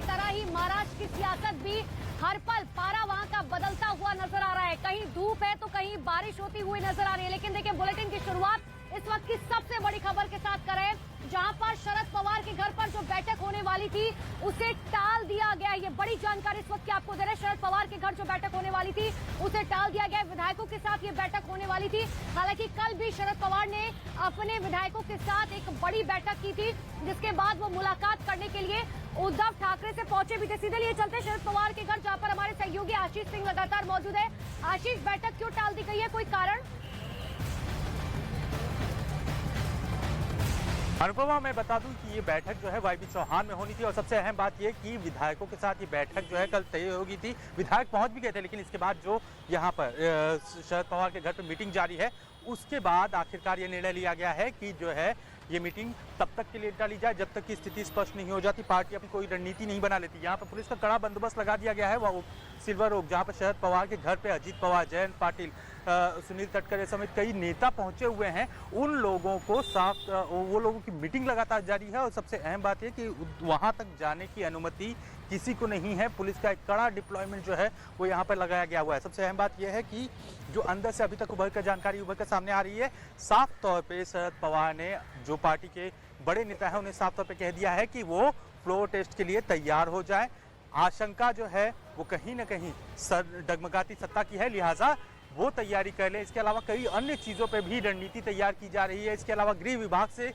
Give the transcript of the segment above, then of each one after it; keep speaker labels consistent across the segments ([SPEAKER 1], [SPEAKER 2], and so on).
[SPEAKER 1] तरह ही महाराष्ट्र की सियासत भी हर पल पारा वहां का बदलता हुआ नजर आ रहा है। कहीं धूप है तो कहीं बारिश होती हुई नजर आ रही है। लेकिन देखिए, बुलेटिन की शुरुआत इस वक्त की सबसे बड़ी खबर के साथ करें, जहां पर शरद पवार के घर पर जो बैठक होने वाली थी उसे टाल दिया गया। ये बड़ी जानकारी इस वक्त की आपको दे रहे हैं। शरद पवार के घर जो बैठक होने वाली थी उसे टाल दिया गया। विधायकों के साथ ये बैठक होने वाली थी। हालांकि कल भी शरद पवार ने अपने विधायकों के साथ एक बड़ी बैठक की थी, जिसके बाद वो मुलाकात करने के लिए उद्धव ठाकरे से पहुंचे भी थे। सीधे लिए चलते शरद पवार के घर, जहां पर हमारे सहयोगी आशीष सिंह लगातार मौजूद है। आशीष, बैठक क्यों टाल दी गई है, कोई कारण?
[SPEAKER 2] अनुपमा, मैं बता दूं कि ये बैठक जो है वाईबी चौहान में होनी थी और सबसे अहम बात ये कि विधायकों के साथ ये बैठक जो है कल तय होगी थी। विधायक पहुंच भी गए थे, लेकिन इसके बाद जो यहाँ पर शरद पवार के घर पर मीटिंग जारी है, उसके बाद आखिरकार ये निर्णय लिया गया है कि जो है ये मीटिंग तब तक के लिए टाली जाए जब तक की स्थिति स्पष्ट नहीं हो जाती, पार्टी अपनी कोई रणनीति नहीं बना लेती। यहाँ पर पुलिस का कड़ा बंदोबस्त लगा दिया गया है। वो सिल्वर ओक, जहाँ पर शरद पवार के घर पे अजीत पवार, जयंत पाटिल, सुनील तटकरे समेत कई नेता पहुंचे हुए हैं। उन लोगों को वो लोगों की मीटिंग लगातार जारी है और सबसे अहम बात यह कि वहां तक जाने की अनुमति किसी को नहीं है। पुलिस का एक कड़ा डिप्लॉयमेंट जो है वो यहाँ पर लगाया गया हुआ है। सबसे अहम बात यह है कि जो अंदर से अभी तक जानकारी उभर कर सामने आ रही है, साफ तौर पर शरद पवार ने, जो पार्टी के बड़े नेता है, उन्हें साफ तौर पर कह दिया है कि वो फ्लोर टेस्ट के लिए तैयार हो जाए। आशंका जो है वो कहीं ना कहीं डगमगाती सत्ता की है, लिहाजा वो तैयारी कर ले। इसके अलावा कई अन्य चीजों पे भी रणनीति तैयार की जा रही है। इसके अलावा गृह विभाग से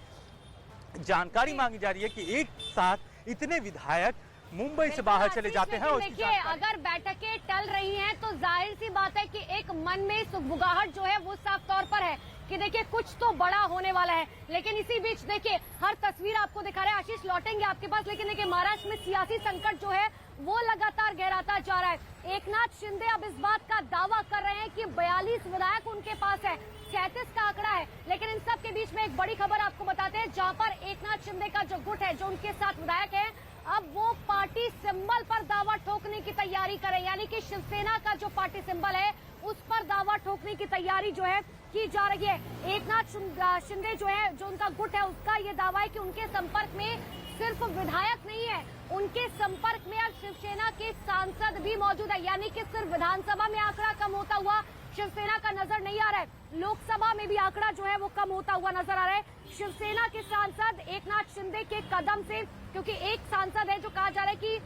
[SPEAKER 2] जानकारी मांगी जा रही है कि एक साथ इतने विधायक मुंबई से बाहर चले जाते हैं।
[SPEAKER 1] देखिए, अगर बैठकें टल रही हैं तो जाहिर सी बात है कि एक मन में सुगबुगाहट जो है वो साफ तौर पर है कि देखिए कुछ तो बड़ा होने वाला है। लेकिन इसी बीच देखिए, हर तस्वीर आपको दिखा रहे हैं। आशीष, लौटेंगे आपके पास, लेकिन देखिए महाराष्ट्र में सियासी संकट जो है वो लगातार गहराता जा रहा है। एकनाथ शिंदे अब इस बात का दावा कर रहे हैं कि 42 विधायक उनके पास है, 37 का आंकड़ा है। लेकिन इन सब के बीच में एक बड़ी खबर आपको बताते हैं, जहां पर एकनाथ शिंदे का जो गुट है, जो उनके साथ विधायक है, अब वो पार्टी सिंबल पर दावा ठोकने की तैयारी करें। यानी कि शिवसेना का जो पार्टी सिंबल है उस पर दावा ठोकने की तैयारी जो है की जा रही है। एकनाथ शिंदे जो है, जो उनका गुट है, उसका ये दावा है कि उनके संपर्क में सिर्फ विधायक नहीं है, उनके संपर्क में अब शिवसेना के सांसद भी मौजूद है। यानी कि सिर्फ विधानसभा में आंकड़ा कम होता हुआ शिवसेना का नजर नहीं आ रहा है, लोकसभा में भी आंकड़ा जो है वो कम होता हुआ नजर आ रहा है। शिवसेना के सांसद एकनाथ शिंदे के कदम से, क्योंकि एक सांसद है जो कहा जा रहा है कि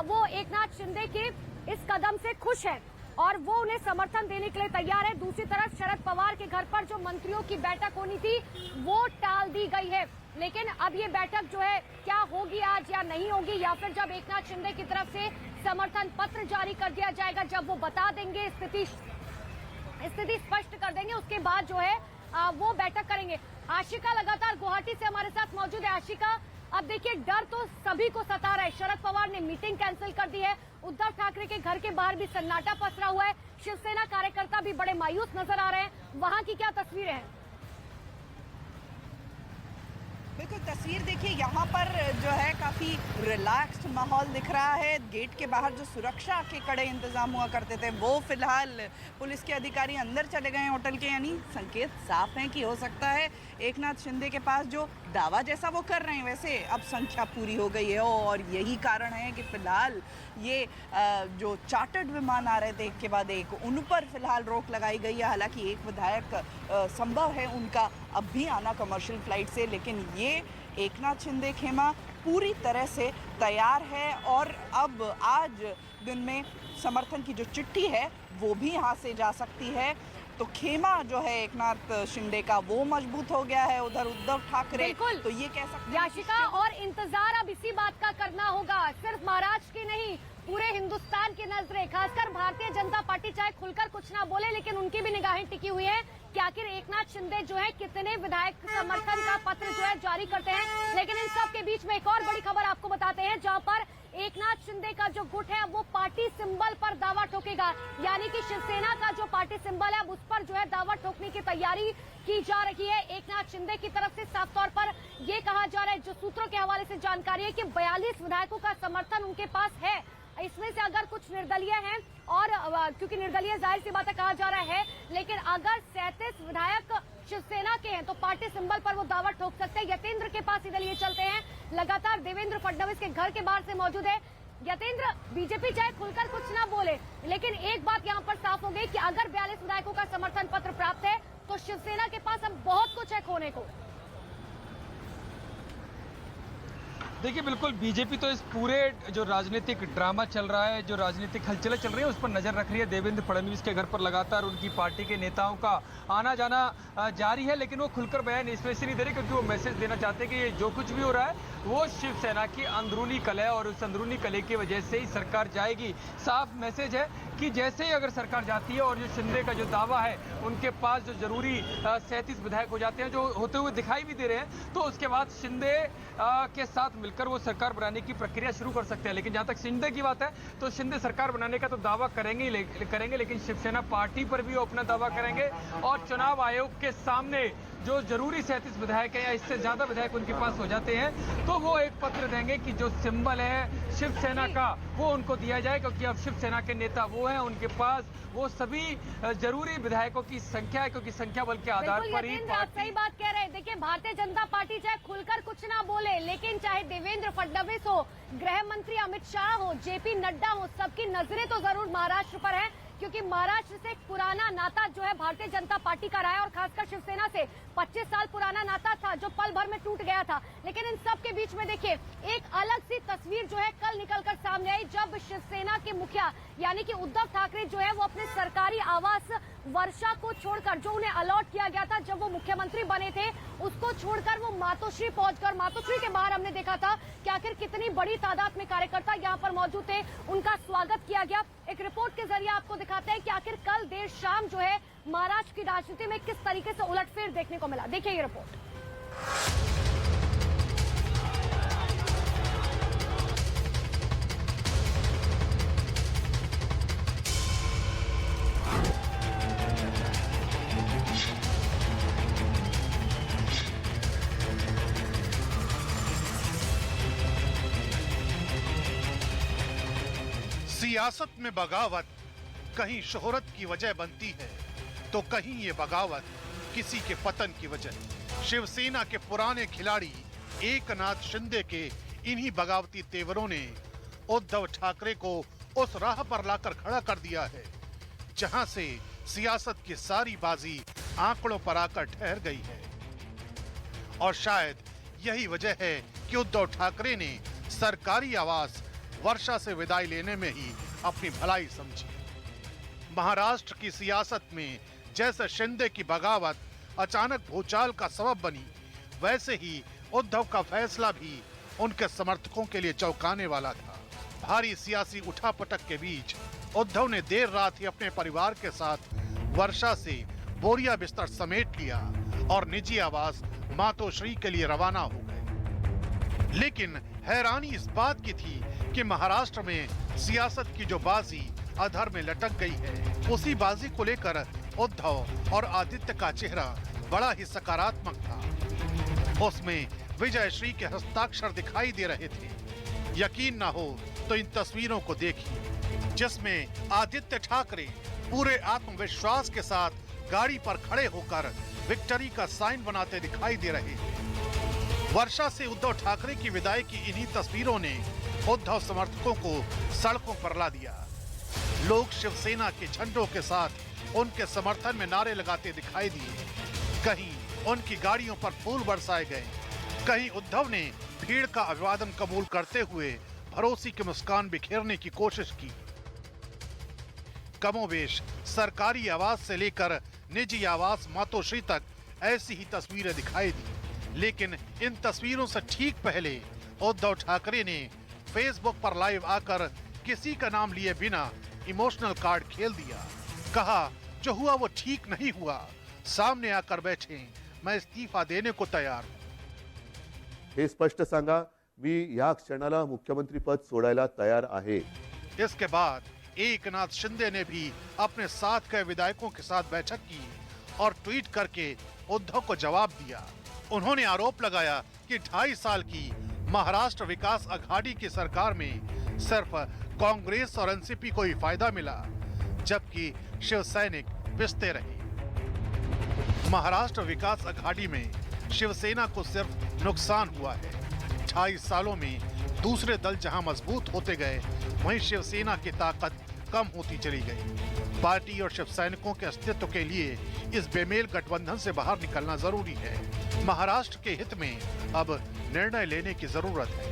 [SPEAKER 1] वो एकनाथ शिंदे के इस कदम से खुश है और वो उन्हें समर्थन देने के लिए तैयार है। दूसरी तरफ शरद पवार के घर पर जो मंत्रियों की बैठक होनी थी वो टाल दी गई है। लेकिन अब ये बैठक जो है क्या होगी आज या नहीं होगी, या फिर जब एकनाथ शिंदे की तरफ से समर्थन पत्र जारी कर दिया जाएगा, जब वो बता देंगे, स्थिति स्पष्ट कर देंगे, उसके बाद जो है वो बैठक करेंगे। आशिका लगातार गुवाहाटी से हमारे साथ मौजूद है। आशिका, अब देखिए डर तो सभी को सता रहा है। शरद पवार ने मीटिंग कैंसिल कर दी है, उद्धव ठाकरे के घर के बाहर भी सन्नाटा पसरा हुआ है, शिवसेना कार्यकर्ता भी बड़े मायूस नजर आ रहे हैं। वहां की क्या तस्वीरें हैं?
[SPEAKER 3] बिल्कुल, तस्वीर देखिए, यहाँ पर जो है काफ़ी रिलैक्स्ड माहौल दिख रहा है। गेट के बाहर जो सुरक्षा के कड़े इंतजाम हुआ करते थे वो फिलहाल पुलिस के अधिकारी अंदर चले गए हैं होटल के। यानी संकेत साफ हैं कि हो सकता है एकनाथ शिंदे के पास जो दावा जैसा वो कर रहे हैं वैसे अब संख्या पूरी हो गई है, और यही कारण है कि फिलहाल ये जो चार्टर्ड विमान आ रहे थे एक के बाद एक, उन पर फिलहाल रोक लगाई गई है। हालांकि एक विधायक संभव है उनका अब भी आना कमर्शियल फ्लाइट से, लेकिन ये एकनाथ शिंदे खेमा पूरी तरह से तैयार है। और अब आज दिन में समर्थन की जो चिट्ठी है वो भी यहाँ से जा सकती है। तो खेमा जो है एकनाथ शिंदे का वो मजबूत हो गया है। उधर उद्धव ठाकरे, तो ये कह सकते हैं
[SPEAKER 1] याशिका, और इंतजार अब इसी बात का करना होगा, सिर्फ महाराष्ट्र की नहीं, पूरे हिंदुस्तान की नजरें, खासकर भारतीय जनता पार्टी चाहे खुलकर कुछ ना बोले, लेकिन उनकी भी निगाहें टिकी हुई है कि आखिर एकनाथ शिंदे जो है कितने विधायक समर्थन का पत्र जो है जारी करते हैं। लेकिन इन सब के बीच में एक और बड़ी खबर आपको बताते हैं, जहां पर एकनाथ शिंदे का जो गुट है वो पार्टी सिंबल पर दावा ठोकेगा। यानी कि शिवसेना का जो पार्टी सिंबल है उस पर जो है दावा ठोकने की तैयारी की जा रही है। एकनाथ शिंदे की तरफ से साफ तौर पर ये कहा जा रहा है, जो सूत्रों के हवाले से जानकारी है, कि 42 विधायकों का समर्थन उनके पास है। इसमें से अगर कुछ निर्दलीय हैं, और क्योंकि निर्दलीय जाहिर सी बात है कहा जा रहा है, लेकिन अगर 37 विधायक शिवसेना के हैं तो पार्टी सिंबल पर वो दावा ठोक सकते हैं। यतेंद्र के पास इधर ये चलते हैं, लगातार देवेंद्र फडणवीस के घर के बाहर से मौजूद है। यतेंद्र, बीजेपी चाहे खुलकर कुछ ना बोले, लेकिन एक बात यहाँ पर साफ हो गई कि अगर 42 विधायकों का समर्थन पत्र प्राप्त है तो शिवसेना के पास अब बहुत कुछ है खोने को।
[SPEAKER 4] देखिए, बिल्कुल बीजेपी तो इस पूरे जो राजनीतिक ड्रामा चल रहा है, जो राजनीतिक हलचलें चल रही है, उस पर नजर रख रही है। देवेंद्र फडणवीस के घर पर लगातार उनकी पार्टी के नेताओं का आना जाना जारी है, लेकिन वो खुलकर बयान इसलिए नहीं दे रहे क्योंकि वो मैसेज देना चाहते हैं कि जो कुछ भी हो रहा है वो शिवसेना की अंदरूनी कलह है और उस अंदरूनी कलह की वजह से ही सरकार जाएगी। साफ मैसेज है कि जैसे ही अगर सरकार जाती है और जो शिंदे का जो दावा है उनके पास जो जरूरी 37 विधायक हो जाते हैं, जो होते हुए दिखाई भी दे रहे हैं, तो उसके बाद शिंदे के साथ मिलकर वो सरकार बनाने की प्रक्रिया शुरू कर सकते हैं। लेकिन जहां तक शिंदे की बात है तो शिंदे सरकार बनाने का तो दावा करेंगे, लेकिन शिवसेना पार्टी पर भी वो अपना दावा करेंगे और चुनाव आयोग के सामने जो जरूरी 37 विधायक है या इससे ज्यादा विधायक उनके पास हो जाते हैं तो वो एक पत्र देंगे कि जो सिंबल है शिवसेना का वो उनको दिया जाए, क्योंकि अब शिवसेना के नेता वो हैं, उनके पास वो सभी जरूरी विधायकों की संख्या है, क्योंकि संख्या बल के आधार पर ही
[SPEAKER 1] आप सही बात कह रहे हैं। देखिए, भारतीय जनता पार्टी चाहे खुलकर कुछ ना बोले, लेकिन चाहे देवेंद्र फडणवीस हो, गृह मंत्री अमित शाह हो, जेपी नड्डा हो, सबकी नजरें तो जरूर महाराष्ट्र पर है, क्योंकि महाराष्ट्र से एक पुराना नाता जो है भारतीय जनता पार्टी का रहा है और खासकर शिवसेना से 25 साल पुराना नाता था जो पल भर में टूट गया था। लेकिन इन सब के बीच में देखिए एक अलग सी तस्वीर जो है कल निकलकर सामने आई, जब शिवसेना के मुखिया यानी कि उद्धव ठाकरे जो है वो अपने सरकारी आवास वर्षा को छोड़कर, जो उन्हें अलॉट किया गया था जब वो मुख्यमंत्री बने थे, उसको छोड़कर वो मातोश्री पहुंचकर, मातोश्री के बाहर हमने देखा था कि आखिर कितनी बड़ी तादाद में कार्यकर्ता यहाँ पर मौजूद थे, उनका स्वागत किया गया। एक रिपोर्ट के जरिए आपको दिखाते हैं कि आखिर कल देर शाम जो है महाराष्ट्र की राजनीति में किस तरीके से उलटफेर देखने को मिला। देखिए ये रिपोर्ट।
[SPEAKER 5] सियासत में बगावत कहीं शोहरत की वजह बनती है तो कहीं ये बगावत किसी के पतन की वजह। शिवसेना के पुराने खिलाड़ी एकनाथ शिंदे के इन्हीं बगावती तेवरों ने उद्धव ठाकरे को उस राह पर लाकर खड़ा कर दिया है जहां से सियासत की सारी बाजी आंकड़ों पर आकर ठहर गई है। और शायद यही वजह है कि उद्धव ठाकरे ने सरकारी आवास वर्षा से विदाई लेने में ही अपनी भलाई समझी। महाराष्ट्र की सियासत में जैसे शिंदे की बगावत अचानक भूचाल का सबब बनी, वैसे ही उद्धव का फैसला भी उनके समर्थकों के लिए चौंकाने वाला था। भारी सियासी उठापटक के बीच उद्धव ने देर रात ही अपने परिवार के साथ वर्षा से बोरिया बिस्तर समेट लिया और निजी आवास मातोश्री के लिए रवाना हो गए। लेकिन हैरानी इस बात की थी कि महाराष्ट्र में सियासत की जो बाजी अधर में लटक गई है, उसी बाजी को लेकर उद्धव और आदित्य का चेहरा बड़ा ही सकारात्मक था। उसमें विजय श्री के हस्ताक्षर दिखाई दे रहे थे। यकीन ना हो तो इन तस्वीरों को देखिए, जिसमें आदित्य ठाकरे पूरे आत्मविश्वास के साथ गाड़ी पर खड़े होकर विक्ट्री का साइन बनाते दिखाई दे रहे हैं। वर्षा से उद्धव ठाकरे की विदाई की इन्हीं तस्वीरों ने उद्धव समर्थकों को सड़कों पर ला दिया। लोग शिवसेना के झंडों के साथ उनके समर्थन में नारे लगाते दिखाई दिए। कहीं उनकी गाड़ियों पर फूल बरसाए गए, कहीं उद्धव ने भीड़ का अभिवादन कबूल करते हुए भरोसे की मुस्कान बिखेरने की कोशिश की। कमोबेश सरकारी आवास से लेकर निजी आवास मातोश्री तक ऐसी ही तस्वीरें दिखाई दी। लेकिन इन तस्वीरों से ठीक पहले उद्धव ठाकरे ने फेसबुक पर लाइव आकर किसी का नाम लिए बिना इमोशनल कार्ड खेल दिया। कहा जो हुआ वो ठीक नहीं हुआ, सामने आकर बैठे, मैं इस्तीफा देने को तैयार हूं।
[SPEAKER 6] हे स्पष्ट सांगा, मी या क्षणाला मुख्यमंत्री पद सोडायला तयार आहे।
[SPEAKER 5] इसके बाद एकनाथ शिंदे ने भी अपने साथ के विधायकों के साथ बैठक की और ट्वीट करके उद्धव को जवाब दिया। उन्होंने आरोप लगाया कि 2.5 साल की महाराष्ट्र विकास अघाड़ी की सरकार में सिर्फ कांग्रेस और एनसीपी को ही फायदा मिला, जबकि शिव सैनिक पिसते रहे। महाराष्ट्र विकास अघाड़ी में शिवसेना को सिर्फ नुकसान हुआ है। 2.5 सालों में दूसरे दल जहां मजबूत होते गए, वहीं शिवसेना की ताकत कम होती चली गई। पार्टी और शिव सैनिकों के अस्तित्व के लिए इस बेमेल गठबंधन से बाहर निकलना जरूरी है। महाराष्ट्र के हित में अब निर्णय लेने की जरूरत है।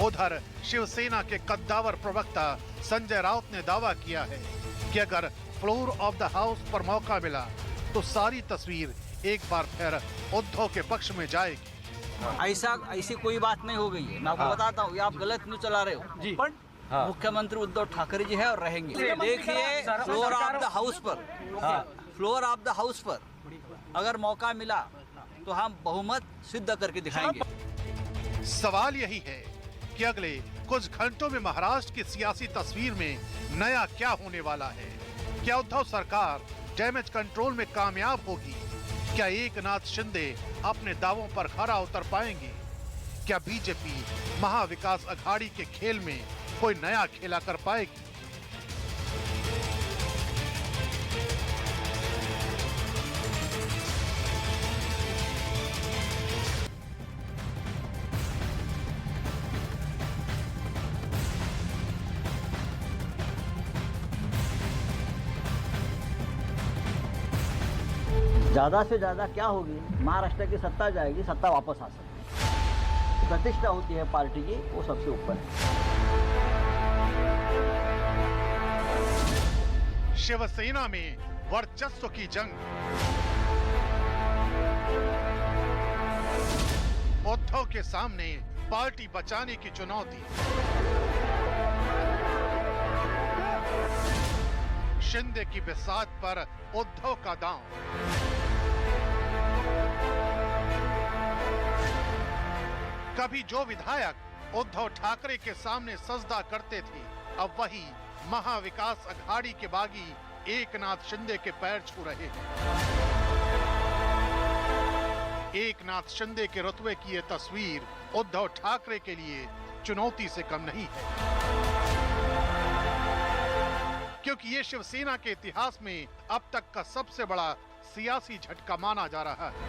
[SPEAKER 5] उधर शिवसेना के कद्दावर प्रवक्ता संजय राउत ने दावा किया है कि अगर फ्लोर ऑफ द हाउस पर मौका मिला तो सारी तस्वीर एक बार फिर उद्धव के पक्ष में जाएगी।
[SPEAKER 7] ऐसी कोई बात नहीं हो गई है। मैं आपको बताता हूँ, ये आप गलत न्यूज चला रहे हो जी। पर मुख्यमंत्री उद्धव ठाकरे जी है और रहेंगे। देखिए, फ्लोर ऑफ द हाउस पर अगर मौका मिला तो हम बहुमत सिद्ध करके दिखाएंगे।
[SPEAKER 5] सवाल यही है कि अगले कुछ घंटों में महाराष्ट्र की सियासी तस्वीर में नया क्या होने वाला है। क्या उद्धव सरकार डैमेज कंट्रोल में कामयाब होगी? क्या एकनाथ शिंदे अपने दावों पर खरा उतर पाएंगे? क्या बीजेपी महाविकास अघाड़ी के खेल में कोई नया खेला कर पाएगी?
[SPEAKER 7] ज्यादा से ज्यादा क्या होगी, महाराष्ट्र की सत्ता जाएगी, सत्ता वापस आ सकती है। प्रतिष्ठा होती है पार्टी की, वो सबसे ऊपर है।
[SPEAKER 5] शिवसेना में वर्चस्व की जंग, उद्धव के सामने पार्टी बचाने की चुनौती। शिंदे की बिसात पर उद्धव का दांव। कभी जो विधायक उद्धव ठाकरे के सामने सजदा करते थे, अब वही महाविकास अघाड़ी के बागी एकनाथ शिंदे के पैर छू रहे हैं। एकनाथ शिंदे के रुतबे की ये तस्वीर उद्धव ठाकरे के लिए चुनौती से कम नहीं है, क्योंकि ये शिवसेना के इतिहास में अब तक का सबसे बड़ा सियासी झटका माना जा रहा है।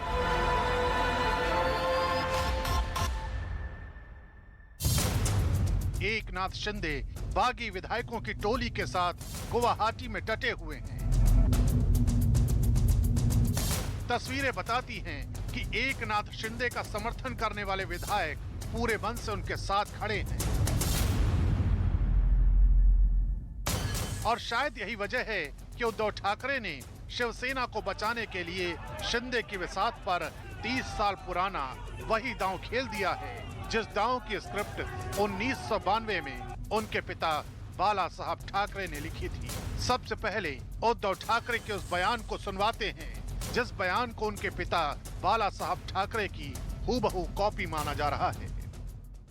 [SPEAKER 5] एकनाथ शिंदे बागी विधायकों की टोली के साथ गुवाहाटी में डटे हुए हैं। तस्वीरें बताती हैं कि एकनाथ शिंदे का समर्थन करने वाले विधायक पूरे मन से उनके साथ खड़े हैं। और शायद यही वजह है कि उद्धव ठाकरे ने शिवसेना को बचाने के लिए शिंदे की विसात पर 30 साल पुराना वही दांव खेल दिया है, जिस दांव की स्क्रिप्ट 1992 में उनके पिता बाला साहब ठाकरे ने लिखी थी। सबसे पहले उद्धव ठाकरे के उस बयान को सुनवाते हैं, जिस बयान को उनके पिता बाला साहब ठाकरे की हूबहू कॉपी माना जा रहा है।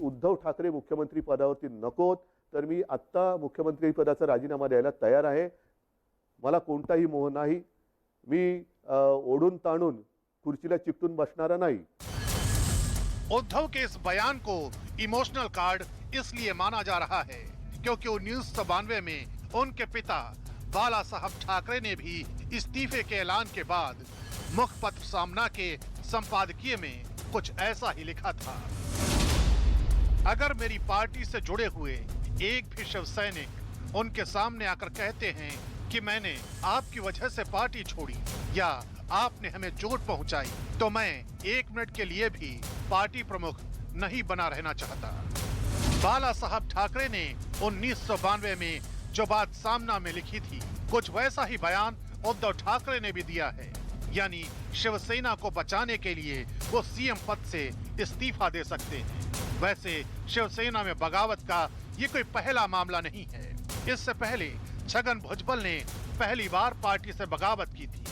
[SPEAKER 6] उद्धव ठाकरे मुख्यमंत्री पदावरती नकोत, तर मी आत्ता मुख्यमंत्री पदाचा राजीनामा द्यायला तयार आहे। मला कोणताही मोह नाही, मी ओढून ताणून खुर्चीला चिकटून बसणारा नाही।
[SPEAKER 5] उद्धव के इस बयान को इमोशनल कार्ड इसलिए माना जा रहा है क्योंकि 1992 में उनके पिता बाला साहब ठाकरे ने भी इस्तीफे के ऐलान के बाद मुखपत्र सामना के संपादकीय में कुछ ऐसा ही लिखा था। अगर मेरी पार्टी से जुड़े हुए एक भी शिव सैनिक उनके सामने आकर कहते हैं कि मैंने आपकी वजह से पार्टी छोड़ी या आपने हमें चोट पहुंचाई, तो मैं 1 मिनट के लिए भी पार्टी प्रमुख नहीं बना रहना चाहता। बाला साहब ठाकरे ने 1992 में जो बात सामना में लिखी थी, कुछ वैसा ही बयान उद्धव ठाकरे ने भी दिया है। यानी शिवसेना को बचाने के लिए वो सीएम पद से इस्तीफा दे सकते हैं। वैसे शिवसेना में बगावत का ये कोई पहला मामला नहीं है। इससे पहले छगन भुजबल ने पहली बार पार्टी से बगावत की थी।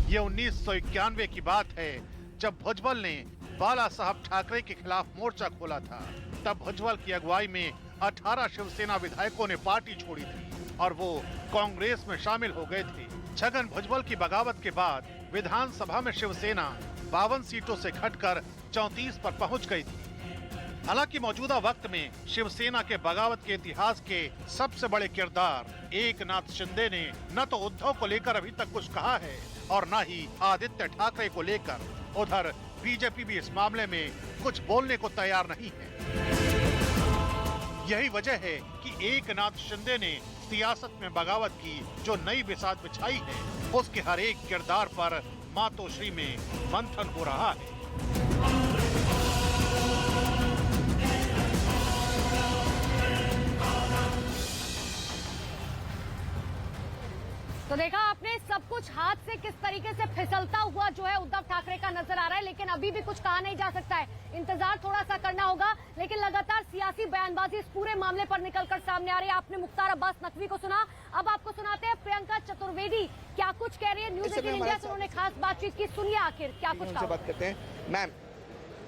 [SPEAKER 5] ये 1991 की बात है, जब भुजबल ने बाला साहब ठाकरे के खिलाफ मोर्चा खोला था। तब भुजबल की अगुवाई में 18 शिवसेना विधायकों ने पार्टी छोड़ी थी और वो कांग्रेस में शामिल हो गए थे। छगन भुजबल की बगावत के बाद विधानसभा में शिवसेना 52 सीटों से घटकर 34 पर पहुंच गई थी। हालांकि मौजूदा वक्त में शिवसेना के बगावत के इतिहास के सबसे बड़े किरदार एकनाथ शिंदे ने न तो उद्धव को लेकर अभी तक कुछ कहा है और न ही आदित्य ठाकरे को लेकर। उधर बीजेपी भी इस मामले में कुछ बोलने को तैयार नहीं है। यही वजह है कि एकनाथ शिंदे ने सियासत में बगावत की जो नई बिसात बिछाई है, उसके हर एक किरदार पर मातोश्री में मंथन हो रहा है।
[SPEAKER 1] तो देखा आपने, सब कुछ हाथ से किस तरीके से फिसलता हुआ जो है उद्धव ठाकरे का नजर आ रहा है, लेकिन अभी भी कुछ कहा नहीं जा सकता है। इंतजार थोड़ा सा करना होगा, लेकिन लगातार सियासी बयानबाजी इस पूरे मामले पर निकलकर सामने आ रही है। आपने मुख्तार अब्बास नकवी को सुना, अब आपको सुनाते हैं प्रियंका चतुर्वेदी क्या कुछ कह रही है। न्यूज 18 इंडिया से उन्होंने खास बातचीत की, सुनिए आखिर क्या कुछ कहा।
[SPEAKER 8] बात करते हैं मैम,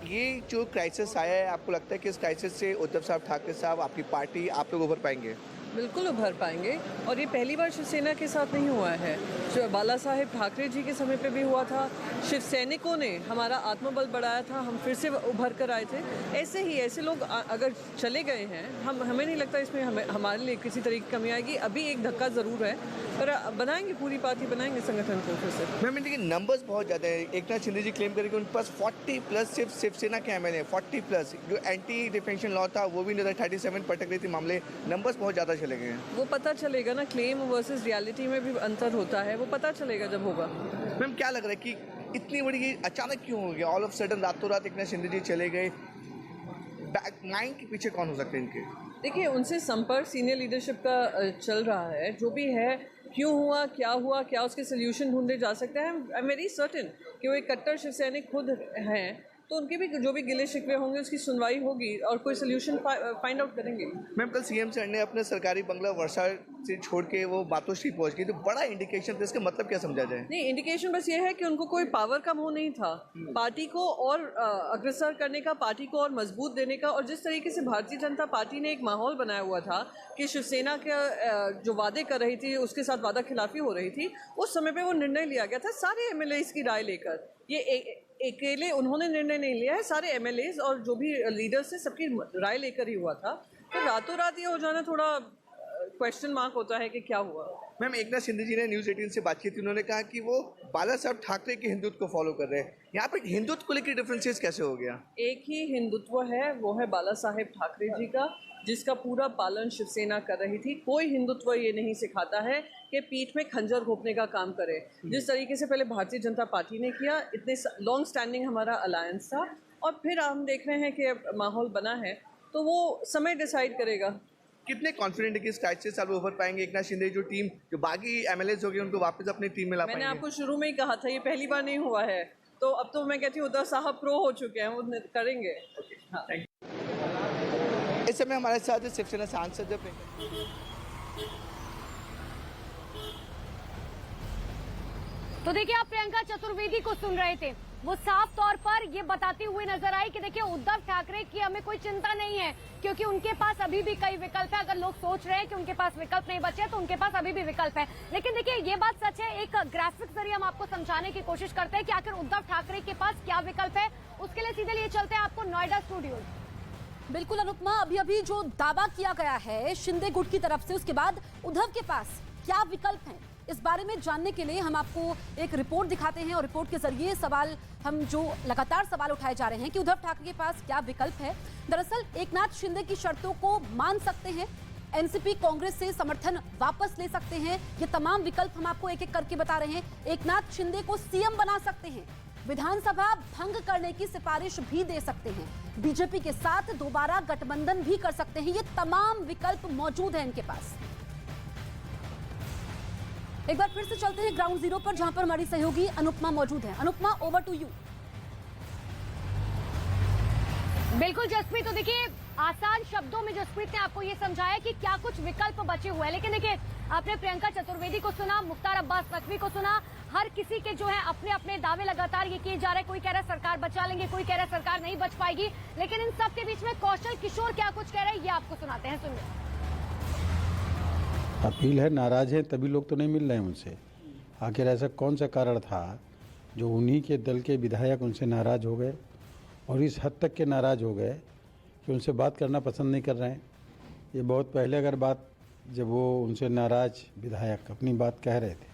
[SPEAKER 8] ये जो क्राइसिस आया है, आपको लगता है कि इस क्राइसिस से उद्धव साहब ठाकरे साहब, आपकी पार्टी, आप लोग उभर पाएंगे?
[SPEAKER 9] बिल्कुल उभर पाएंगे, और ये पहली बार शिवसेना के साथ नहीं हुआ है। जो बाला साहेब ठाकरे जी के समय पे भी हुआ था, शिव सैनिकों ने हमारा आत्मबल बढ़ाया था, हम फिर से उभर कर आए थे। ऐसे ही ऐसे लोग अगर चले गए हैं, हमें नहीं लगता इसमें हमारे लिए किसी तरह की कमी आएगी। अभी एक धक्का ज़रूर है, पर बनाएंगे, पूरी पार्टी बनाएंगे संगठन को फिर से।
[SPEAKER 8] मैम, इनके नंबर्स बहुत ज़्यादा है। एकनाथ शिंदे जी क्लेम करेंगे उनके पास 40+ सिर्फ शिवसेना के MLA 40+। जो एंटी डिफेंशन लॉ था वो भी नहीं था, 37 पटक रही थी मामले, नंबर्स बहुत ज़्यादा चले गए हैं।
[SPEAKER 9] वो पता चलेगा ना, क्लेम वर्सेस रियलिटी में भी अंतर होता है, वो पता चलेगा जब होगा।
[SPEAKER 8] मैम, क्या लग रहा है कि इतनी बड़ी अचानक क्यों हो गया? ऑल ऑफ सडन रातों रात एकनाथ शिंदे जी चले गए, माइंड के पीछे कौन हो सकते हैं इनके?
[SPEAKER 9] देखिए, उनसे संपर्क सीनियर लीडरशिप का चल रहा है। जो भी है, क्यों हुआ, क्या उसके सोल्यूशन ढूंढे जा सकते हैं। आई एम वेरी सर्टेन कि वो एक कट्टर शिव सैनिक खुद हैं, तो उनके भी जो भी गिले शिकवे होंगे उसकी सुनवाई होगी और कोई सोल्यूशन फाइंड आउट करेंगे।
[SPEAKER 8] मैम, कल सीएम सर ने अपने सरकारी बंगला वर्षा से छोड़ के वो मातोश्री पहुंच गई, तो बड़ा इंडिकेशन था। इसका मतलब क्या समझा जाए?
[SPEAKER 9] नहीं, इंडिकेशन बस ये है कि उनको कोई पावर का मोह नहीं था, पार्टी को और अग्रसर करने का, पार्टी को और मजबूत देने का। और जिस तरीके से भारतीय जनता पार्टी ने एक माहौल बनाया हुआ था कि शिवसेना के जो वादे कर रही थी उसके साथ वादा खिलाफी हो रही थी, उस समय पर वो निर्णय लिया गया था सारे MLAs की राय लेकर। ये अकेले उन्होंने निर्णय नहीं लिया है, सारे MLAs और जो भी लीडर्स थे सबकी राय लेकर ही हुआ था। तो रातों रात ये हो जाना थोड़ा क्वेश्चन मार्क होता है कि क्या हुआ।
[SPEAKER 8] मैम, एकनाथ शिंदे जी ने न्यूज़ 18 से बात की थी, उन्होंने कहा कि वो बाला साहब ठाकरे के हिंदुत्व को फॉलो कर रहे हैं। यहाँ पे हिंदुत्व को लेकर डिफरेंशिएट कैसे हो गया?
[SPEAKER 9] एक ही हिंदुत्व है, वो है बाला साहेब ठाकरे जी का, जिसका पूरा पालन शिवसेना कर रही थी। कोई हिंदुत्व ये नहीं सिखाता है कि पीठ में खंजर घोंपने का काम करे। जिस तरीके से पहले भारतीय जनता पार्टी ने किया, इतने लॉन्ग स्टैंडिंग हमारा अलायंस था, और फिर हम देख रहे हैं कि माहौल बना है, तो वो समय डिसाइड करेगा।
[SPEAKER 8] कितने कॉन्फिडेंट है कि इस क्राइसिस से आप उभर पाएंगे? एकनाथ शिंदे जो टीम, जो बाकी MLAs हो गए, उनको वापस अपनी टीम में ला पाएंगे?
[SPEAKER 9] मैंने आपको शुरू में ही कहा था, ये पहली बार नहीं हुआ है, तो अब तो मैं कहती हूँ उद्धव साहब प्रो हो चुके हैं, वो करेंगे। हाँ।
[SPEAKER 8] इस समय हमारे साथ शिवसेना सांसद
[SPEAKER 1] तो देखिए, आप प्रियंका चतुर्वेदी को सुन रहे थे, वो साफ तौर पर ये बताती हुई नजर आई कि देखिए, उद्धव ठाकरे की हमें कोई चिंता नहीं है, क्योंकि उनके पास अभी भी कई विकल्प है। अगर लोग सोच रहे हैं कि उनके पास विकल्प नहीं बचे, तो उनके पास अभी भी विकल्प है। लेकिन देखिए, ये बात सच है, एक ग्राफिक जरिए हम आपको समझाने की कोशिश करते हैं कि आखिर उद्धव ठाकरे के पास क्या विकल्प है। उसके लिए सीधे लिए चलते हैं आपको नोएडा स्टूडियो।
[SPEAKER 10] बिल्कुल अनुपमा, अभी जो दावा किया गया है शिंदे गुट की तरफ से, उसके बाद उद्धव के पास क्या विकल्प हैं, इस बारे में जानने के लिए हम आपको एक रिपोर्ट दिखाते हैं, और रिपोर्ट के जरिए सवाल हम जो लगातार सवाल उठाए जा रहे हैं कि उद्धव ठाकरे के पास क्या विकल्प है। दरअसल एकनाथ शिंदे की शर्तों को मान सकते हैं, एनसीपी कांग्रेस से समर्थन वापस ले सकते हैं, ये तमाम विकल्प हम आपको एक एक करके बता रहे हैं। एकनाथ शिंदे को सीएम बना सकते हैं, विधानसभा भंग करने की सिफारिश भी दे सकते हैं, बीजेपी के साथ दोबारा गठबंधन भी कर सकते हैं। ये तमाम विकल्प मौजूद हैं इनके पास। एक बार फिर से चलते हैं ग्राउंड जीरो पर, जहां पर हमारी सहयोगी अनुपमा मौजूद है। Anupama, over to you.
[SPEAKER 1] बिल्कुल जसप्रीत, तो देखिए, आसान शब्दों में जसप्रीत ने आपको ये समझाया कि क्या कुछ विकल्प बचे हुए हैं। लेकिन देखिए, आपने प्रियंका चतुर्वेदी को सुना, मुख्तार अब्बास नकवी को सुना, हर किसी के जो है अपने अपने दावे लगातार ये किए जा रहे हैं। कोई कह रहा है सरकार बचा लेंगे, कोई कह रहा है सरकार नहीं बच पाएगी। लेकिन इन सब के बीच में कौशल किशोर क्या कुछ कह रहे हैं, ये आपको सुनाते हैं, सुनिए।
[SPEAKER 11] अपील है, नाराज हैं तभी लोग तो नहीं मिल रहे हैं उनसे। आखिर ऐसा कौन सा कारण था जो उन्हीं के दल के विधायक उनसे नाराज हो गए, और इस हद तक के नाराज हो गए कि उनसे बात करना पसंद नहीं कर रहे हैं। ये बहुत पहले अगर बात, जब वो उनसे नाराज विधायक अपनी बात कह रहे थे,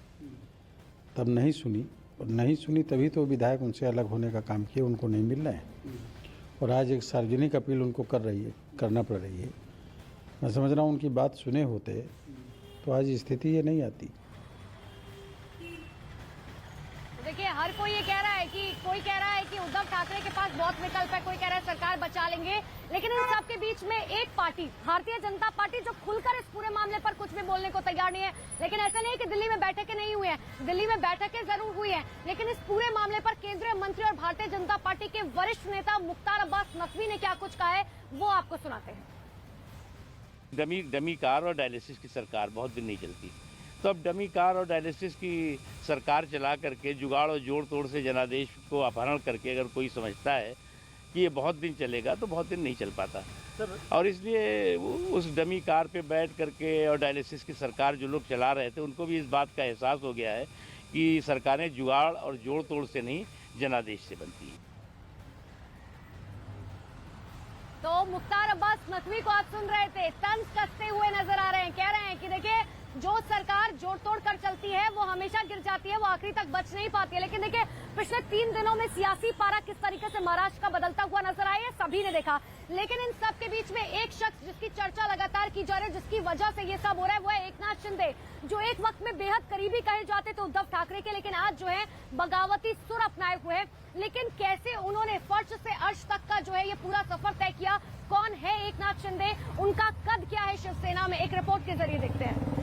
[SPEAKER 11] तब नहीं सुनी, और नहीं सुनी तभी तो विधायक उनसे अलग होने का काम किए, उनको नहीं मिल रहे हैं और आज एक सार्वजनिक अपील उनको करना पड़ रही है। मैं समझ रहा हूँ उनकी बात सुने होते तो आज स्थिति ये नहीं आती।
[SPEAKER 1] देखिए, हर कोई ये कह रहा है कि कोई कह रहा है कि उद्धव ठाकरे के पास बहुत विकल्प है, कोई कह रहा है सरकार बचा लेंगे, लेकिन इन सब के बीच में एक पार्टी, भारतीय जनता पार्टी, जो खुलकर इस पूरे मामले पर कुछ भी बोलने को तैयार नहीं है। लेकिन ऐसा नहीं है कि दिल्ली में बैठकें नहीं हुई हैं, दिल्ली में बैठकें जरूर हुई हैं, लेकिन इस पूरे मामले पर केंद्रीय मंत्री और भारतीय जनता पार्टी के वरिष्ठ नेता मुख्तार अब्बास नकवी ने क्या कुछ कहा है, वो आपको सुनाते हैं।
[SPEAKER 12] डमी कार और डायलिसिस की सरकार बहुत दिन नहीं चलती, तो अब डमी कार और डायलिसिस की सरकार चला करके जुगाड़ और जोड़ तोड़ से जनादेश को अपहरण करके अगर कोई समझता है कि ये बहुत दिन चलेगा तो बहुत दिन नहीं चल पाता। और इसलिए उस डमी कार पे बैठ करके और डायलिसिस की सरकार जो लोग चला रहे थे उनको भी इस बात का एहसास हो गया है कि सरकारें जुगाड़ और जोड़ तोड़ से नहीं जनादेश से बनती है।
[SPEAKER 1] तो मुख्तार अब्बास नकवी को आप सुन रहे थे, तंज कसते हुए नजर आ रहे हैं, कह रहे हैं कि देखिए जो सरकार जोड़ तोड़ कर चलती है वो हमेशा गिर जाती है, वो आखिरी तक बच नहीं पाती है। लेकिन देखिए पिछले 3 दिनों में सियासी पारा किस तरीके से महाराष्ट्र का बदलता हुआ नजर आया है, सभी ने देखा। लेकिन इन सब के बीच में एक शख्स जिसकी चर्चा लगातार की जा रही है, जिसकी वजह से ये सब हो रहा है, वो है एकनाथ शिंदे, जो एक वक्त में बेहद करीबी कहे जाते थे उद्धव ठाकरे के, लेकिन आज जो है बगावती सुर अपनाए हुए हैं। लेकिन कैसे उन्होंने फर्श से अर्श तक का जो है ये पूरा सफर तय किया, कौन है एकनाथ शिंदे, उनका कद क्या है शिवसेना में, एक रिपोर्ट के जरिए देखते हैं।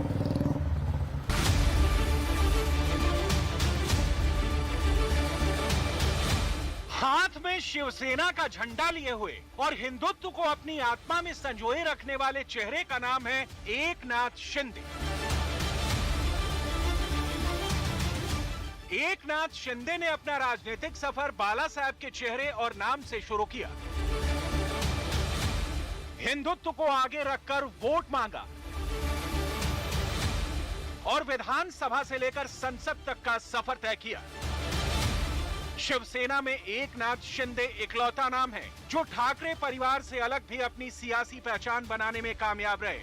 [SPEAKER 13] हाथ में शिवसेना का झंडा लिए हुए और हिंदुत्व को अपनी आत्मा में संजोए रखने वाले चेहरे का नाम है एकनाथ शिंदे। एकनाथ शिंदे ने अपना राजनीतिक सफर बाला साहब के चेहरे और नाम से शुरू किया। हिंदुत्व को आगे रखकर वोट मांगा और विधानसभा से लेकर संसद तक का सफर तय किया। शिवसेना में एकनाथ शिंदे इकलौता नाम है जो ठाकरे परिवार से अलग भी अपनी सियासी पहचान बनाने में कामयाब रहे।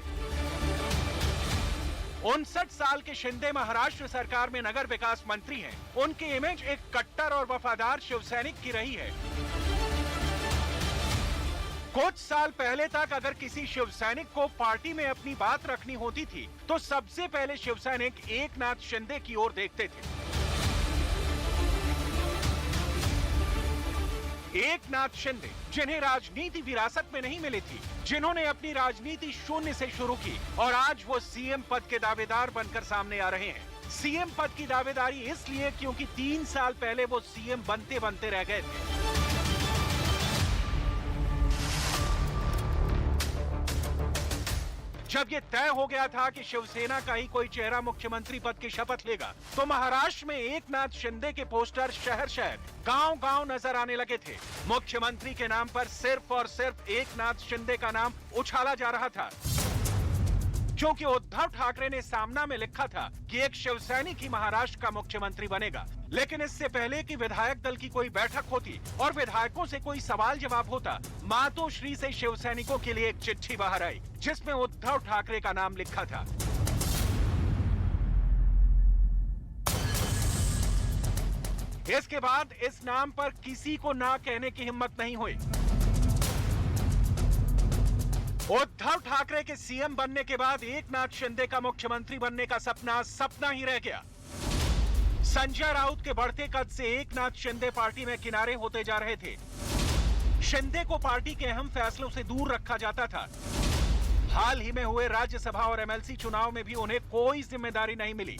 [SPEAKER 13] 59 साल के शिंदे महाराष्ट्र सरकार में नगर विकास मंत्री हैं। उनकी इमेज एक कट्टर और वफादार शिवसैनिक की रही है। कुछ साल पहले तक अगर किसी शिवसैनिक को पार्टी में अपनी बात रखनी होती थी तो सबसे पहले शिवसैनिक एकनाथ शिंदे की ओर देखते थे। एकनाथ शिंदे जिन्हें राजनीति विरासत में नहीं मिली थी, जिन्होंने अपनी राजनीति शून्य से शुरू की और आज वो सीएम पद के दावेदार बनकर सामने आ रहे हैं। सीएम पद की दावेदारी इसलिए क्योंकि 3 साल पहले वो सीएम बनते बनते रह गए थे। जब ये तय हो गया था कि शिवसेना का ही कोई चेहरा मुख्यमंत्री पद की शपथ लेगा तो महाराष्ट्र में एकनाथ शिंदे के पोस्टर शहर शहर गांव-गांव नजर आने लगे थे। मुख्यमंत्री के नाम पर सिर्फ और सिर्फ एकनाथ शिंदे का नाम उछाला जा रहा था, क्योंकि उद्धव ठाकरे ने सामना में लिखा था कि एक शिवसैनिक ही महाराष्ट्र का मुख्यमंत्री बनेगा। लेकिन इससे पहले कि विधायक दल की कोई बैठक होती और विधायकों से कोई सवाल जवाब होता, मातोश्री से शिवसैनिकों के लिए एक चिट्ठी बाहर आई जिसमें उद्धव ठाकरे का नाम लिखा था। इसके बाद इस नाम पर किसी को ना कहने की हिम्मत नहीं हुई। उद्धव ठाकरे के सीएम बनने के बाद एकनाथ शिंदे का मुख्यमंत्री बनने का सपना सपना ही रह गया। संजय राउत के बढ़ते कद से एकनाथ शिंदे पार्टी में किनारे होते जा रहे थे। शिंदे को पार्टी के अहम फैसलों से दूर रखा जाता था। हाल ही में हुए राज्यसभा और एमएलसी चुनाव में भी उन्हें कोई जिम्मेदारी नहीं मिली।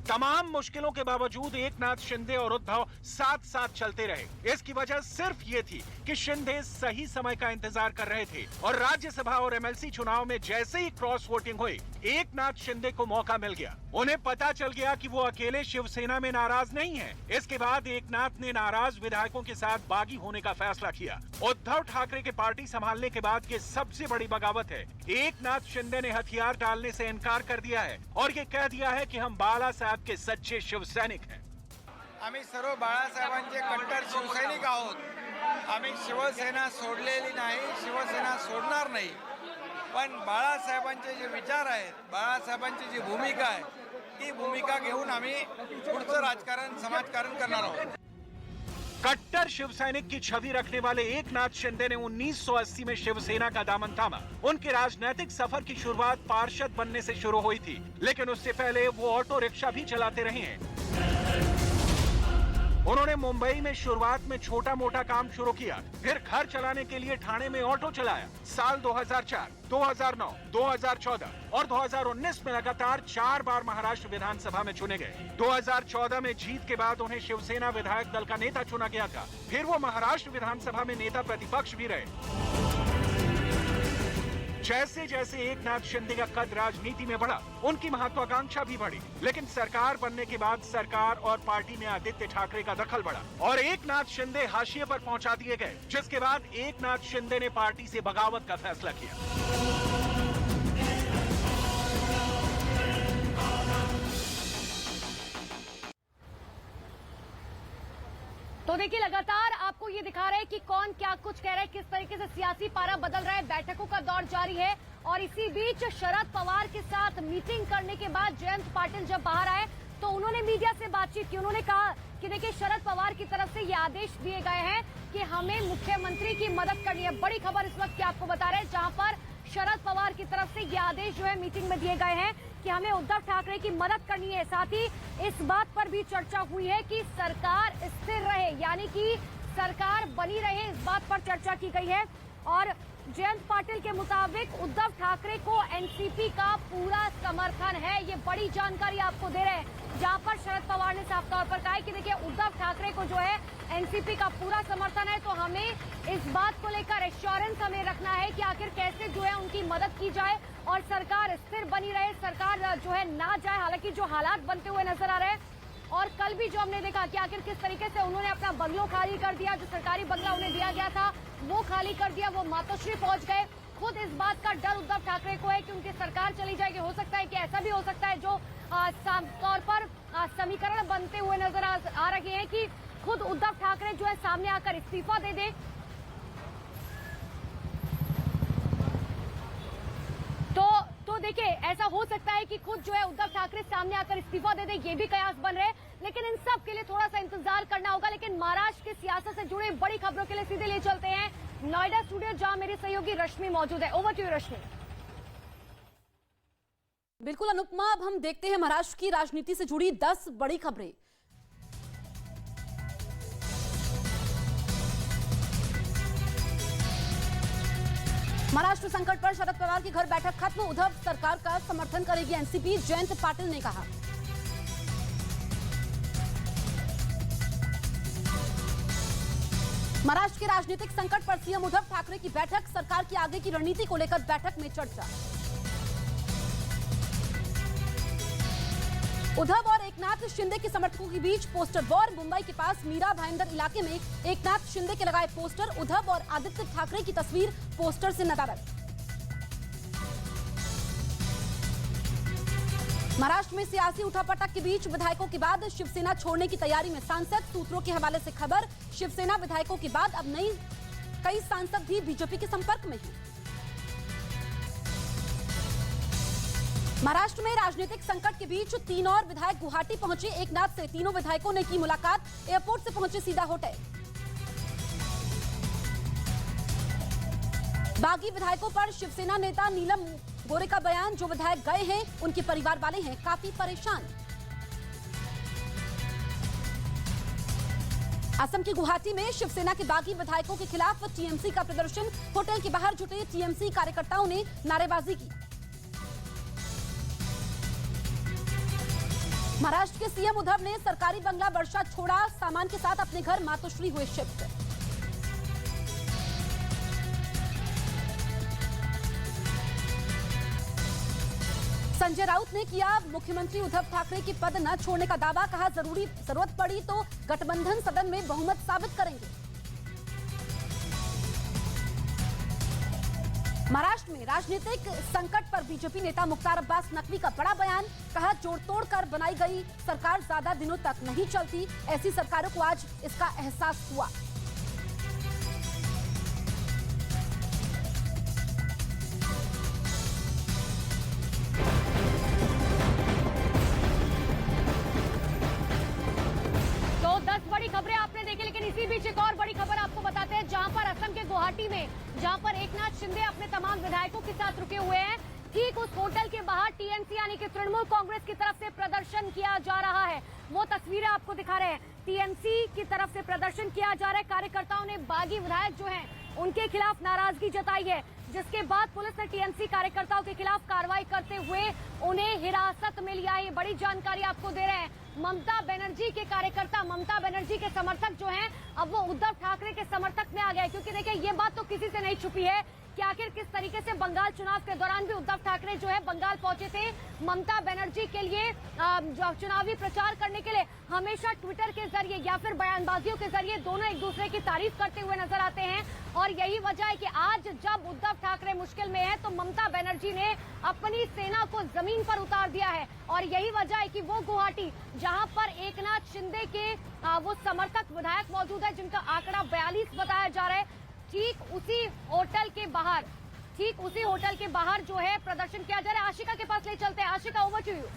[SPEAKER 13] तमाम मुश्किलों के बावजूद एकनाथ शिंदे और उद्धव साथ साथ चलते रहे। इसकी वजह सिर्फ ये थी कि शिंदे सही समय का इंतजार कर रहे थे और राज्यसभा और एमएलसी चुनाव में जैसे ही क्रॉस वोटिंग हुई, एकनाथ शिंदे को मौका मिल गया। उन्हें पता चल गया कि वो अकेले शिवसेना में नाराज नहीं है। इसके बाद एकनाथ ने नाराज विधायकों के साथ बागी होने का फैसला किया। उद्धव ठाकरे के पार्टी संभालने के बाद की सबसे बड़ी बगावत है। एकनाथ शिंदे ने हथियार डालने से इनकार कर दिया है और ये कह दिया है कि हम बाला साहब के सच्चे शिवसैनिक हैं।
[SPEAKER 14] आम्ही सर्व बाळासाहेबांचे कट्टर शिवसैनिक आहोत। आम्ही शिवसेना सोडलेली नाही, शिवसेना सोडणार नाही। पण बाळासाहेबांचे जे विचार आहेत, बाळासाहेबांची जी भूमिका आहे ती भूमिका घेऊन आम्ही पुढचं राजकारण समाजकारण करणार आहोत.
[SPEAKER 13] कट्टर शिवसैनिक की छवि रखने वाले एकनाथ शिंदे ने 1980 में शिवसेना का दामन थामा। उनके राजनीतिक सफर की शुरुआत पार्षद बनने से शुरू हुई थी, लेकिन उससे पहले वो ऑटो रिक्शा भी चलाते रहे हैं। उन्होंने मुंबई में शुरुआत में छोटा मोटा काम शुरू किया, फिर घर चलाने के लिए ठाणे में ऑटो चलाया। साल 2004, 2009, 2014 और 2019 में लगातार 4 बार महाराष्ट्र विधानसभा में चुने गए। 2014 में जीत के बाद उन्हें शिवसेना विधायक दल का नेता चुना गया था। फिर वो महाराष्ट्र विधानसभा में नेता प्रतिपक्ष भी रहे। जैसे जैसे एकनाथ शिंदे का कद राजनीति में बढ़ा, उनकी महत्वाकांक्षा भी बढ़ी, लेकिन सरकार बनने के बाद सरकार और पार्टी में आदित्य ठाकरे का दखल बढ़ा और एकनाथ शिंदे हाशिए पर पहुंचा दिए गए, जिसके बाद एकनाथ शिंदे ने पार्टी से बगावत का फैसला किया।
[SPEAKER 1] तो देखिए, लगातार आपको ये दिखा रहे हैं कि कौन क्या कुछ कह रहा है, किस तरीके से सियासी पारा बदल रहा है। बैठकों का दौर जारी है और इसी बीच शरद पवार के साथ मीटिंग करने के बाद जयंत पाटिल जब बाहर आए तो उन्होंने मीडिया से बातचीत की। उन्होंने कहा कि देखिए, शरद पवार की तरफ से ये आदेश दिए गए हैं कि हमें मुख्यमंत्री की मदद करनी है। बड़ी खबर इस वक्त की आपको बता रहे हैं, जहां पर शरद पवार की तरफ से ये आदेश जो है मीटिंग में दिए गए हैं कि हमें उद्धव ठाकरे की मदद करनी है। साथ ही इस बात पर भी चर्चा हुई है कि सरकार स्थिर रहे, यानी कि सरकार बनी रहे, इस बात पर चर्चा की गई है। और जयंत पाटिल के मुताबिक उद्धव ठाकरे को एनसीपी का पूरा समर्थन है। ये बड़ी जानकारी आपको दे रहे हैं, जहां पर शरद पवार ने साफ तौर पर कहा है कि देखिए, उद्धव ठाकरे को जो है एनसीपी का पूरा समर्थन है, तो हमें इस बात को लेकर एश्योरेंस हमें रखना है कि आखिर कैसे जो है उनकी मदद की जाए और सरकार स्थिर बनी रहे, सरकार जो है ना जाए। हालांकि जो हालात बनते हुए नजर आ रहे हैं, और कल भी जो हमने देखा कि आखिर किस तरीके से उन्होंने अपना बंगलो खाली कर दिया, जो सरकारी बंगला उन्हें दिया गया था वो खाली कर दिया, वो मातोश्री पहुंच गए। खुद इस बात का डर उद्धव ठाकरे को है कि उनकी सरकार चली जाएगी। हो सकता है कि ऐसा भी हो सकता है, जो साफ तौर पर समीकरण बनते हुए नजर आ रहे हैं कि खुद उद्धव ठाकरे जो है सामने आकर इस्तीफा दे दे। तो देखिए, ऐसा हो सकता है कि खुद जो है उद्धव ठाकरे सामने आकर इस्तीफा दे दे, ये भी कयास बन रहे हैं। लेकिन इन सब के लिए थोड़ा सा इंतजार करना होगा। लेकिन महाराष्ट्र की सियासत से जुड़े बड़ी खबरों के लिए सीधे ले चलते हैं नोएडा स्टूडियो, जहां मेरी सहयोगी रश्मि मौजूद है। ओवर टू यू रश्मि।
[SPEAKER 10] बिल्कुल अनुपमा, अब हम देखते हैं महाराष्ट्र की राजनीति से जुड़ी 10 बड़ी खबरें। महाराष्ट्र संकट पर शरद पवार की घर बैठक खत्म, उद्धव सरकार का समर्थन करेगी एनसीपी, जयंत पाटिल ने कहा। महाराष्ट्र के राजनीतिक संकट पर सीएम उद्धव ठाकरे की बैठक, सरकार की आगे की रणनीति को लेकर बैठक में चर्चा। उद्धव और एकनाथ शिंदे के समर्थकों के बीच पोस्टर वॉर, मुंबई के पास मीरा भाईंदर इलाके में एकनाथ शिंदे के लगाए पोस्टर, उद्धव और आदित्य ठाकरे की तस्वीर पोस्टर से नदारद। महाराष्ट्र में सियासी उठापटक के बीच विधायकों के बाद शिवसेना छोड़ने की तैयारी में सांसद, सूत्रों के हवाले से खबर, शिवसेना विधायकों के बाद अब कई सांसद भी बीजेपी के संपर्क में हैं। महाराष्ट्र में राजनीतिक संकट के बीच 3 और विधायक गुवाहाटी पहुंचे, एकनाथ से तीनों विधायकों ने की मुलाकात, एयरपोर्ट से पहुंचे सीधा होटल। बागी विधायकों पर शिवसेना नेता नीलम गोरे का बयान, जो विधायक गए हैं उनके परिवार वाले हैं काफी परेशान। असम की गुवाहाटी में शिवसेना के बागी विधायकों के खिलाफ टीएमसी का प्रदर्शन, होटल के बाहर जुटे टीएमसी कार्यकर्ताओं ने नारेबाजी की। महाराष्ट्र के सीएम उद्धव ने सरकारी बंगला वर्षा छोड़ा, सामान के साथ अपने घर मातोश्री हुए शिफ्ट। संजय राउत ने किया मुख्यमंत्री उद्धव ठाकरे की पद न छोड़ने का दावा, कहा जरूरत पड़ी तो गठबंधन सदन में बहुमत साबित करेंगे। महाराष्ट्र में राजनीतिक संकट पर बीजेपी नेता मुख्तार अब्बास नकवी का बड़ा बयान, कहा जोड़ तोड़ कर बनाई गई सरकार ज्यादा दिनों तक नहीं चलती, ऐसी सरकारों को आज इसका एहसास हुआ।
[SPEAKER 1] शिंदे अपने तमाम विधायकों के साथ रुके हुए हैं। ठीक उस होटल के बाहर टीएमसी यानी कि तृणमूल कांग्रेस की तरफ से प्रदर्शन किया जा रहा है। वो तस्वीरें आपको दिखा रहे हैं। टीएमसी की तरफ से प्रदर्शन किया जा रहा है। कार्यकर्ताओं ने बागी विधायक जो हैं उनके खिलाफ नाराजगी जताई है, जिसके बाद पुलिस ने टीएमसी कार्यकर्ताओं के खिलाफ कार्रवाई करते हुए उन्हें हिरासत में लिया है। ये बड़ी जानकारी आपको दे रहे हैं। ममता बनर्जी के कार्यकर्ता, ममता बनर्जी के समर्थक जो हैं, अब वो उद्धव ठाकरे के समर्थक में आ गए, क्योंकि देखिए ये बात तो किसी से नहीं छुपी है कि आखिर किस तरीके से बंगाल चुनाव के दौरान भी उद्धव ठाकरे जो है बंगाल पहुंचे थे ममता बनर्जी के लिए चुनावी प्रचार करने के लिए। हमेशा ट्विटर के जरिए या फिर बयानबाजियों के जरिए दोनों एक दूसरे की तारीफ करते हुए नजर आते हैं। और यही वजह है कि आज जब उद्धव ठाकरे मुश्किल में है तो ममता बनर्जी ने अपनी सेना को जमीन पर उतार दिया है। और यही वजह है कि वो गुवाहाटी, जहां पर एकनाथ शिंदे के वो समर्थक विधायक मौजूद है, जिनका आंकड़ा 42 बताया जा रहा है, ठीक उसी होटल के बाहर जो है प्रदर्शन किया जा रहा है। आशिका के पास ले चलते हैं। Ashika, over to you.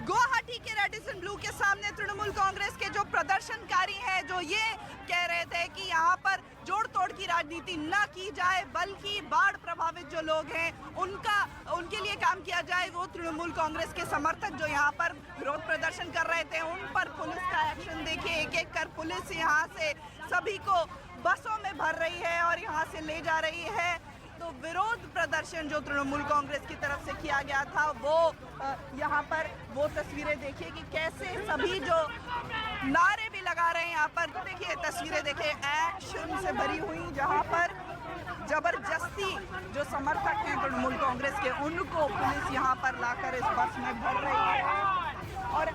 [SPEAKER 3] Guwahati के रेडिसन ब्लू के सामने तृणमूल कांग्रेस के जो प्रदर्शनकारी हैं, जो ये कह रहे थे कि यहाँ पर जोड़ तोड़ की राजनीति न की जाए, बल्कि बाढ़ प्रभावित जो लोग हैं उनके लिए काम किया जाए। वो तृणमूल कांग्रेस के समर्थक जो यहाँ पर विरोध प्रदर्शन कर रहे थे, उन पर पुलिस का एक्शन देखिए। एक एक कर पुलिस यहाँ से सभी को बसों में भर रही है और यहाँ से ले जा रही है। तो विरोध प्रदर्शन जो तृणमूल कांग्रेस की तरफ से किया गया था, वो यहाँ पर वो तस्वीरें देखिए कि कैसे सभी जो नारे भी लगा रहे हैं यहाँ पर। तो देखिए तस्वीरें देखिए एक्शन से भरी हुई, जहाँ पर जबरदस्ती जो समर्थक हैं तृणमूल कांग्रेस के, उनको पुलिस यहाँ पर लाकर इस बस में भर रही है। और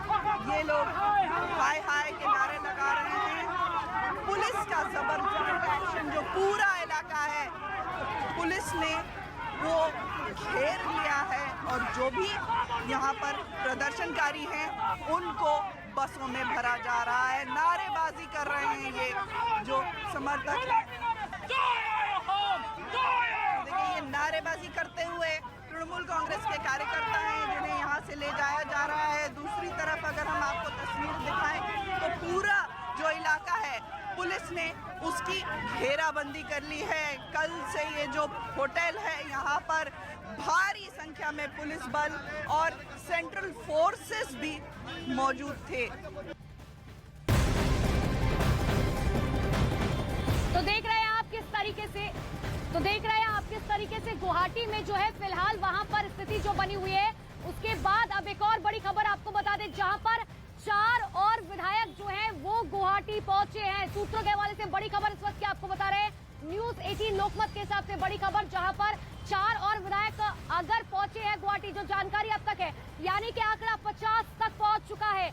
[SPEAKER 3] ये लोग हाय हाय के नारे लगा रहे हैं। पुलिस का जबरदस्त एक्शन, जो पूरा इलाका है पुलिस ने वो घेर लिया है और जो भी यहाँ पर प्रदर्शनकारी हैं उनको बसों में भरा जा रहा है। नारेबाजी कर रहे हैं ये जो समर्थक हैं। देखिए ये नारेबाजी करते हुए तृणमूल कांग्रेस के कार्यकर्ता हैं, जिन्हें यहाँ से ले जाया जा रहा है। दूसरी तरफ अगर हम आपको तस्वीर दिखाएं तो पूरा जो इलाका है पुलिस ने उसकी घेराबंदी कर ली है। कल से ये जो होटल है यहाँ पर भारी संख्या में पुलिस बल और सेंट्रल फोर्सेस भी मौजूद थे।
[SPEAKER 1] तो देख रहे हैं आप किस तरीके से गुवाहाटी में जो है फिलहाल वहां पर स्थिति जो बनी हुई है। उसके बाद अब एक और बड़ी खबर आपको बता दें, जहां पर 4 और विधायक जो हैं वो गुवाहाटी पहुंचे हैं। सूत्रों के हवाले से बड़ी खबर इस वक्त की आपको बता रहे हैं, न्यूज 18 लोकमत के हिसाब से बड़ी खबर, जहां पर 4 और विधायक अगर पहुंचे हैं गुवाहाटी, जो जानकारी अब तक है, यानी कि आंकड़ा 50 तक पहुंच चुका है।